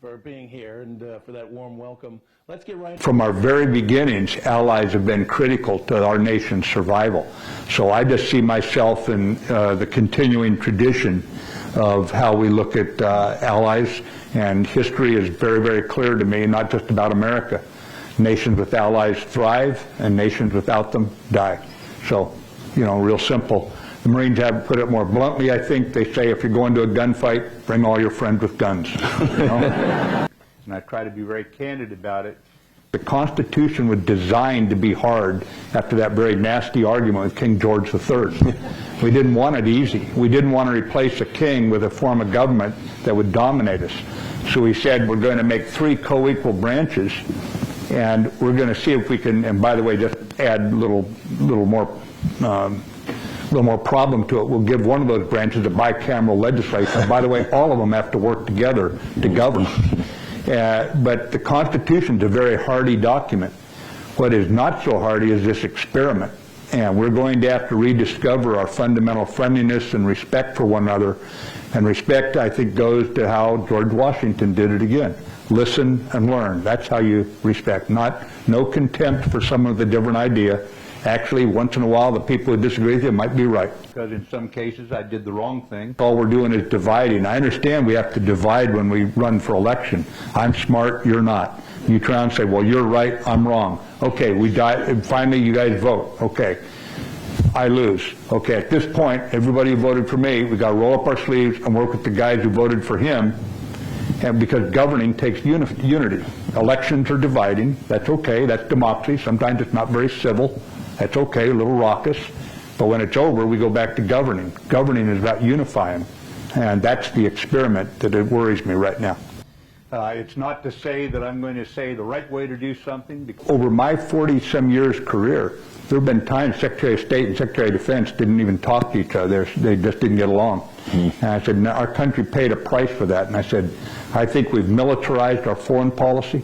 for being here and for that warm welcome. Let's get right. From our very beginnings, allies have been critical to our nation's survival. So I just see myself in the continuing tradition of how we look at allies, and history is very, very clear to me, not just about America. Nations with allies thrive, and nations without them die. So, you know, real simple. The Marines have put it more bluntly, I think. They say if you're going to a gunfight, bring all your friends with guns. You know? And I try to be very candid about it. The Constitution was designed to be hard after that very nasty argument with King George III. We didn't want it easy. We didn't want to replace a king with a form of government that would dominate us. So we said we're going to make 3 co-equal branches, and we're going to see if we can, and by the way, just add a little more problem to it. We'll give one of those branches a bicameral legislation. And by the way, all of them have to work together to govern. But the Constitution is a very hardy document. What is not so hardy is this experiment. And we're going to have to rediscover our fundamental friendliness and respect for one another. And respect, I think, goes to how George Washington did it again. Listen and learn. That's how you respect. No contempt for someone with a different idea. Actually, once in a while, the people who disagree with you might be right. Because in some cases, I did the wrong thing. All we're doing is dividing. I understand we have to divide when we run for election. I'm smart, you're not. You try and say, well, you're right, I'm wrong. Okay, we die, and finally you guys vote. Okay, I lose. Okay, at this point, everybody who voted for me, we got to roll up our sleeves and work with the guys who voted for him. And because governing takes unity. Elections are dividing. That's okay. That's democracy. Sometimes it's not very civil. That's okay, a little raucous. But when it's over, we go back to governing. Governing is about unifying. And that's the experiment that it worries me right now. It's not to say that I'm going to say the right way to do something. Over my 40-some years career, there have been times Secretary of State and Secretary of Defense didn't even talk to each other. They just didn't get along. And I said, our country paid a price for that. And I said, I think we've militarized our foreign policy.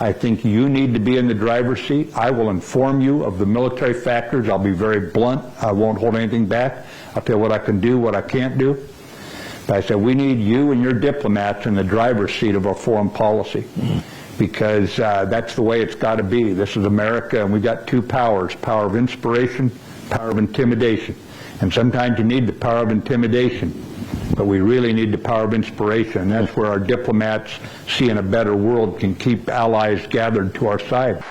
I think you need to be in the driver's seat. I will inform you of the military factors. I'll be very blunt. I won't hold anything back. I'll tell you what I can do, what I can't do. But I said, we need you and your diplomats in the driver's seat of our foreign policy. Because that's the way it's got to be. This is America, and we've got 2 powers, power of inspiration, power of intimidation. And sometimes you need the power of intimidation, but we really need the power of inspiration. And that's where our diplomats, seeing a better world, can keep allies gathered to our side.